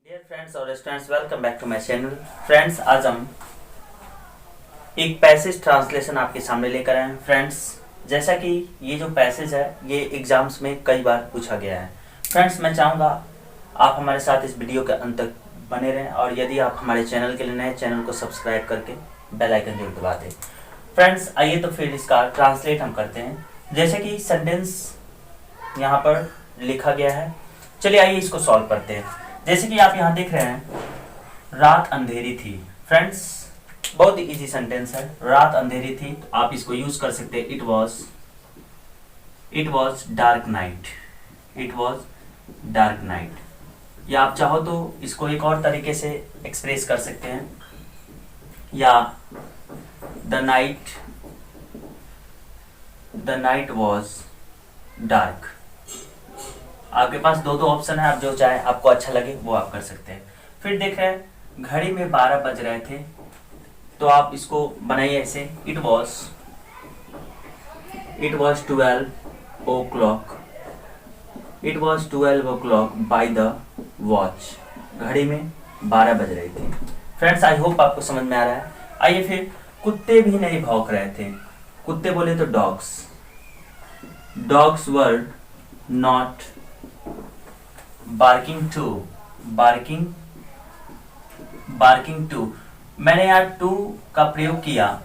Dear friends और students, welcome back to my channel. Friends, आज हम एक पैसेज ट्रांसलेशन आपके सामने लेकर आए हैं। फ्रेंड्स, जैसा कि ये जो पैसेज है ये एग्जाम्स में कई बार पूछा गया है। फ्रेंड्स, मैं चाहूँगा आप हमारे साथ इस वीडियो के अंत तक बने रहें और यदि आप हमारे चैनल के लिए नए, चैनल को सब्सक्राइब करके बेल आइकन जरूर दबा दें। फ्रेंड्स, आइए तो फिर इसका ट्रांसलेट हम करते हैं। जैसे कि सेंटेंस यहाँ पर लिखा गया है, चलिए आइए इसको सॉल्व करते हैं। जैसे कि आप यहाँ देख रहे हैं, रात अंधेरी थी। फ्रेंड्स, बहुत ही इजी सेंटेंस है। रात अंधेरी थी, तो आप इसको यूज कर सकते हैं। It was dark night. It was dark night. या आप चाहो तो इसको एक और तरीके से एक्सप्रेस कर सकते हैं, या द नाइट वॉज डार्क। आपके पास दो ऑप्शन है, आप जो चाहे आपको अच्छा लगे वो आप कर सकते हैं। फिर देख रहे हैं घड़ी में 12 बज रहे थे, तो आप इसको बनाइए ऐसे। It was 12 o'clock। It was 12 o'clock by the watch. घड़ी में 12 बज रही थी। फ्रेंड्स, आई होप आपको समझ में आ रहा है। आइए फिर, कुत्ते भी नहीं भौंक रहे थे। कुत्ते बोले तो dogs were not barking too. मैंने यहाँ टू का प्रयोग किया,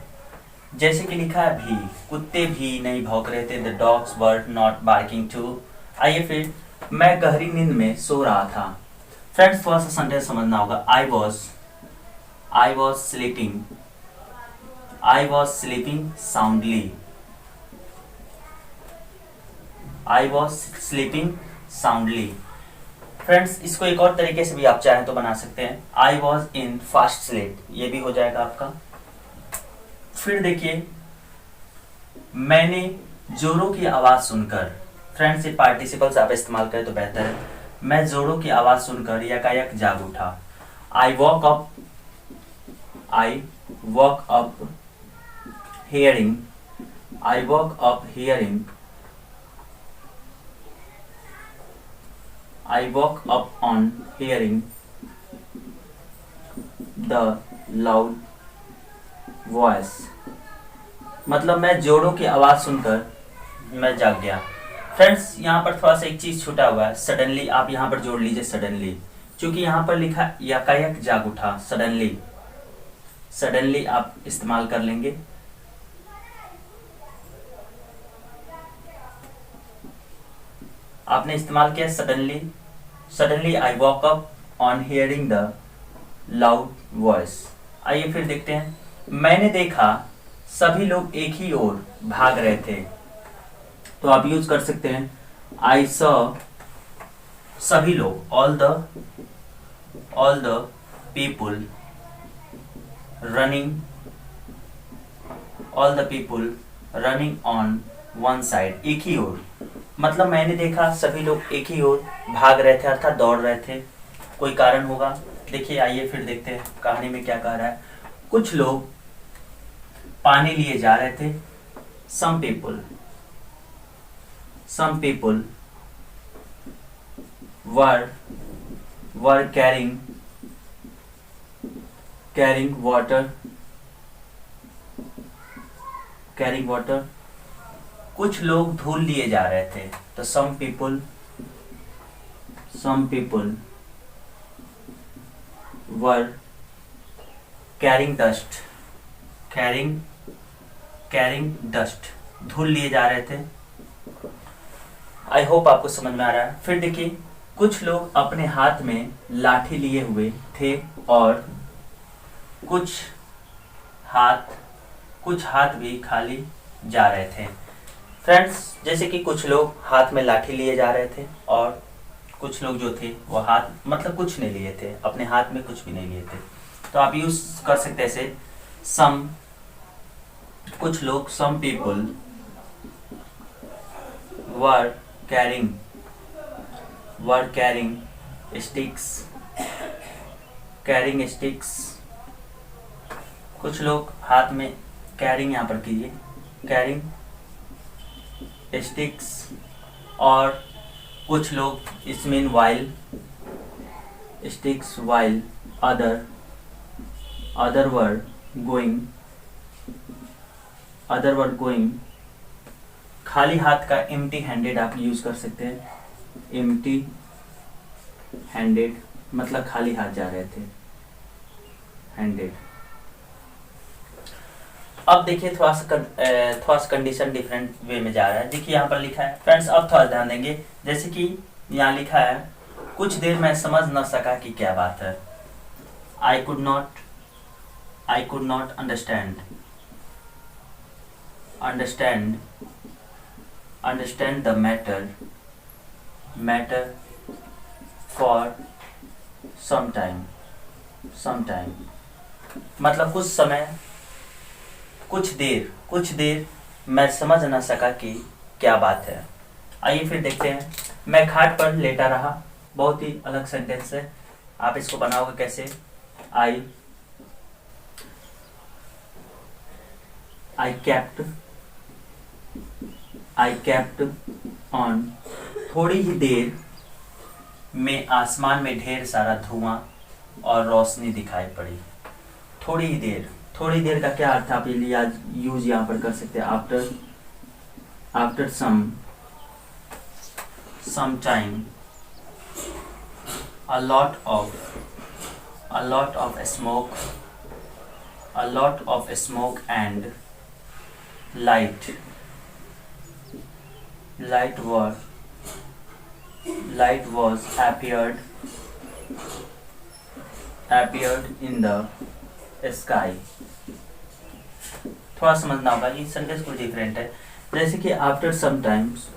जैसे कि लिखा है भी। कुत्ते भी नहीं भौंक रहे थे। The dogs were not barking too. आइए फिर, मैं गहरी नींद में सो रहा था। फ्रेंड्स, थोड़ा सा सेंटेंस समझना होगा। I was sleeping soundly. I was sleeping soundly. Friends, इसको एक और तरीके से भी आप चाहें तो बना सकते हैं। I was in fast sleep, ये भी हो जाएगा आपका। फिर देखिए, मैंने जोरों की आवाज सुनकर। फ्रेंड्स, ये पार्टिसिपल्स आप इस्तेमाल करें तो बेहतर है। मैं जोरों की आवाज सुनकर यकायक जाग उठा। I walk up hearing I woke up on hearing the loud voice। मतलब मैं जोड़ों की आवाज सुनकर मैं जाग गया। फ्रेंड्स, यहाँ पर थोड़ा सा एक चीज छूटा हुआ है, सडनली। आप यहाँ पर जोड़ लीजिए सडनली, क्योंकि यहाँ पर लिखा यकायक जाग उठा। सडनली आप इस्तेमाल कर लेंगे। आपने इस्तेमाल किया suddenly I walk up on hearing the loud voice. आइए फिर देखते हैं। मैंने देखा सभी लोग एक ही ओर भाग रहे थे, तो आप यूज कर सकते हैं आई सॉ सभी लोग, all the people running on one side. एक ही ओर मतलब मैंने देखा सभी लोग एक ही ओर भाग रहे थे, अर्थात दौड़ रहे थे। कोई कारण होगा। देखिए, आइए फिर देखते हैं कहानी में क्या कह रहा है। कुछ लोग पानी लिए जा रहे थे। सम पीपुल वर कैरिंग वाटर। कुछ लोग धूल लिए जा रहे थे, तो सम पीपुल वर कैरिंग डस्ट। धूल लिए जा रहे थे। आई होप आपको समझ में आ रहा है। फिर देखिए, कुछ लोग अपने हाथ में लाठी लिए हुए थे और कुछ हाथ भी खाली जा रहे थे। फ्रेंड्स, जैसे कि कुछ लोग हाथ में लाठी लिए जा रहे थे और कुछ लोग जो थे वो हाथ मतलब कुछ नहीं लिए थे, अपने हाथ में कुछ भी नहीं लिए थे, तो आप यूज कर सकते हैं ऐसे। कुछ लोग, सम पीपुल वर कैरिंग स्टिक्स। कुछ लोग हाथ में कैरिंग, यहाँ पर कीजिए कैरिंग स्टिक्स, और कुछ लोग इस mean while sticks while other were going खाली हाथ का empty handed आप यूज कर सकते हैं। empty handed मतलब खाली हाथ जा रहे थे, handed। अब देखिए थोड़ा सा कंडीशन डिफरेंट वे में जा रहा है। देखिए यहाँ पर लिखा है फ्रेंड्स, अब थोड़ा ध्यान देंगे। जैसे कि यहाँ लिखा है कुछ देर मैं समझ न सका कि क्या बात है। I could not understand the matter for some time मतलब कुछ देर मैं समझ न सका कि क्या बात है। आइए फिर देखते हैं। मैं खाट पर लेटा रहा, बहुत ही अलग सेंटेंस है। आप इसको बनाओगे कैसे? I kept on। थोड़ी ही देर में आसमान में ढेर सारा धुआं और रोशनी दिखाई पड़ी। थोड़ी देर का क्या अर्थ आप यूज यहाँ पर कर सकते हैं? After some time a lot of smoke and light was appeared in the sky। थोड़ा समझना होगा, ये सेंटेंस कुछ डिफरेंट है। जैसे कि आफ्टर सम टाइम्स,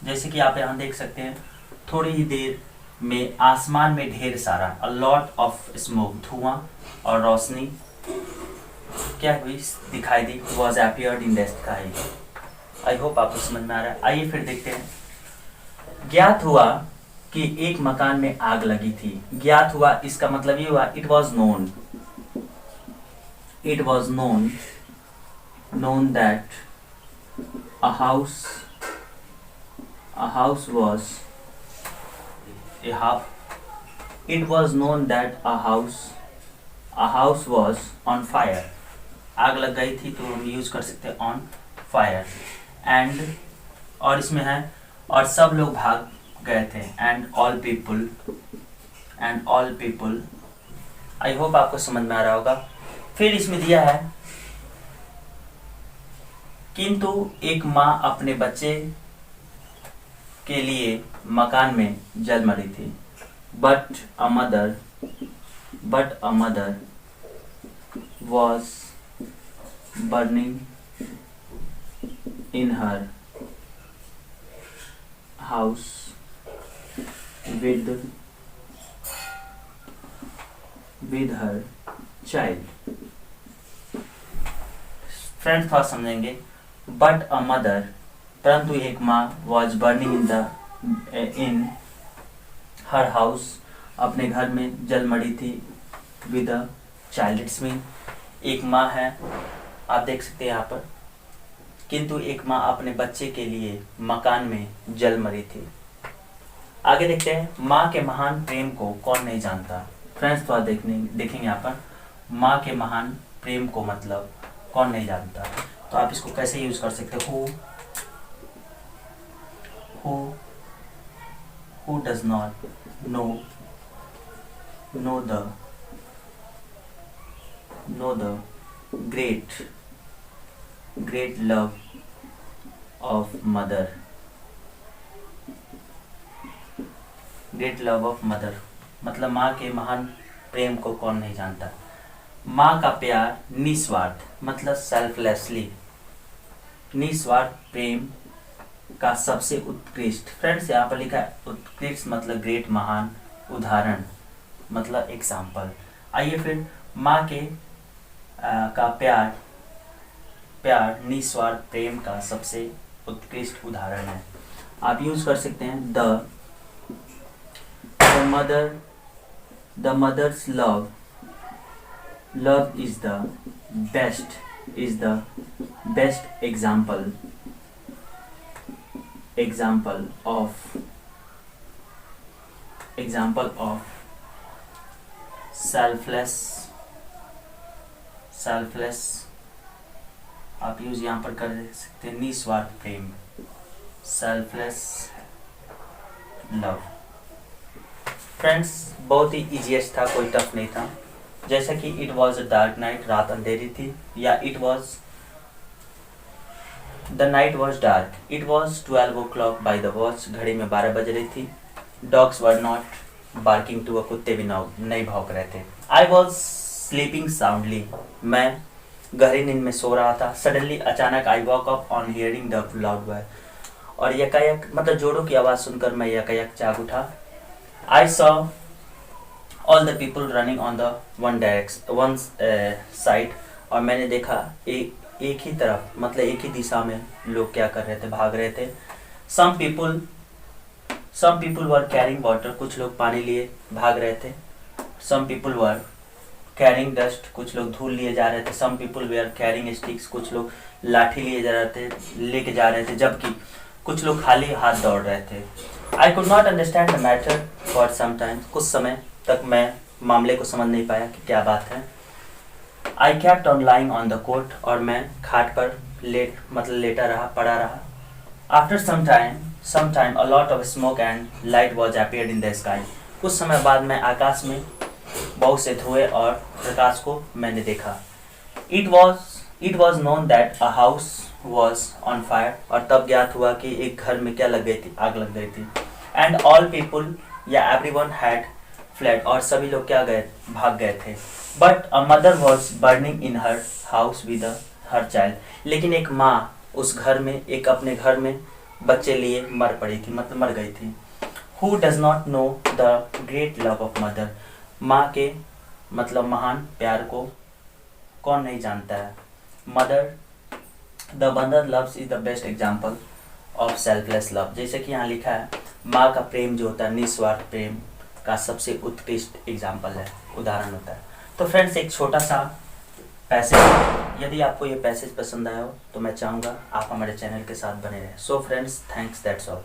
जैसे कि आप यहाँ देख सकते हैं, थोड़ी ही देर में आसमान में ढेर सारा, अ लॉट ऑफ स्मोक, धुआं और रोशनी क्या हुई? दिखाई दी। Was appeared in the sky. I hope आपको समझ में आ रहा है। आइए फिर देखते हैं। ज्ञात हुआ कि एक मकान में आग लगी थी। ज्ञात हुआ इसका मतलब ये हुआ it was known that a house was on fire। आग लग गई थी तो हम यूज कर सकते हैं on fire। एंड और इसमें है और सब लोग भाग गए थे। And all people. I hope आपको समझ में आ रहा होगा। फिर इसमें दिया है किंतु एक माँ अपने बच्चे के लिए मकान में जल मरी थी। But a mother was burning in her house with her child। Friends थोड़ा समझेंगे। बट अ मदर परंतु एक माँ was burning in her house अपने घर में जल मरी थी with a child। It's mean एक माँ है, आप देख सकते हैं यहाँ पर, किंतु एक माँ अपने बच्चे के लिए मकान में जल मरी थी। आगे देखते हैं। माँ के महान प्रेम को कौन नहीं जानता। फ्रेंड्स थोड़ा देखेंगे यहाँ पर। माँ के महान प्रेम को मतलब कौन नहीं जानता, तो आप इसको कैसे यूज कर सकते हो? who does not know the great love of mother। मतलब माँ के महान प्रेम को कौन नहीं जानता। माँ का प्यार निस्वार्थ मतलब सेल्फलेसली, निस्वार्थ प्रेम का सबसे उत्कृष्ट। फ्रेंड्स यहाँ पर लिखा है उत्कृष्ट मतलब ग्रेट, महान, उदाहरण मतलब एग्जाम्पल। आइए फिर माँ के का प्यार निस्वार्थ प्रेम का सबसे उत्कृष्ट उदाहरण है। आप यूज कर सकते हैं the mother's love is the best example of selfless, selfless आप यूज यहाँ पर कर सकते हैं, निस्वार्थ प्रेम, सेल्फलेस लव। फ्रेंड्स बहुत ही इजीएस्ट था, कोई टफ नहीं था। जैसा कि it was a dark night, रात अंधेरी थी, या it was the night was dark, it was 12 o'clock by the watch, घड़ी में 12 बज रही थी। Dogs were not barking too, कुत्ते भी नहीं भौंक रहे थे। आई वॉज स्लीपिंग साउंडली, मैं गहरी नींद में सो रहा था। सडनली अचानक I walk up on hearing the loud boy, और यकायक मतलब जोड़ों की आवाज़ सुनकर मैं यकायक जाग उठा। I saw all the people running on the one side, और मैंने देखा एक ही तरफ मतलब एक ही दिशा में लोग क्या कर रहे थे, भाग रहे थे। Some people were carrying water, कुछ लोग पानी लिए भाग रहे थे। Some people were carrying dust, कुछ लोग धूल लिए जा रहे थे। Some people were carrying sticks, कुछ लोग लाठी लिए लेके जा रहे थे, जबकि कुछ लोग खाली हाथ दौड़ रहे थे। I could not understand the matter for some time, कुछ समय तक मैं मामले को समझ नहीं पाया कि क्या बात है। I kept on lying on the cot, और मैं खाट पर लेटा रहा, पड़ा रहा। After some time a lot of smoke and light was appeared in the sky, कुछ समय बाद में आकाश में बहुत से धुएं और प्रकाश को मैंने देखा। It was known that a house was on fire, और तब ज्ञात हुआ कि एक घर में क्या लग गई थी, आग लग गई थी। एंड ऑल पीपल या एवरीवन हैड फ्लेड, और सभी लोग क्या भाग गए थे। But a mother was burning in her house with her child, लेकिन एक माँ उस घर में, अपने घर में बच्चे लिए मर पड़ी थी, मतलब मर गई थी। Who does not know the great love of mother, माँ के मतलब महान प्यार को कौन नहीं जानता है। The mother loves is the best example of selfless love, जैसे कि यहाँ लिखा है माँ का प्रेम जो होता है निस्वार्थ प्रेम का सबसे उत्कृष्ट एग्जाम्पल है, उदाहरण होता है। तो फ्रेंड्स एक छोटा सा पैसेज, यदि आपको ये पैसेज पसंद आया हो तो मैं चाहूँगा आप हमारे चैनल के साथ बने रहें। So friends thanks, that's all.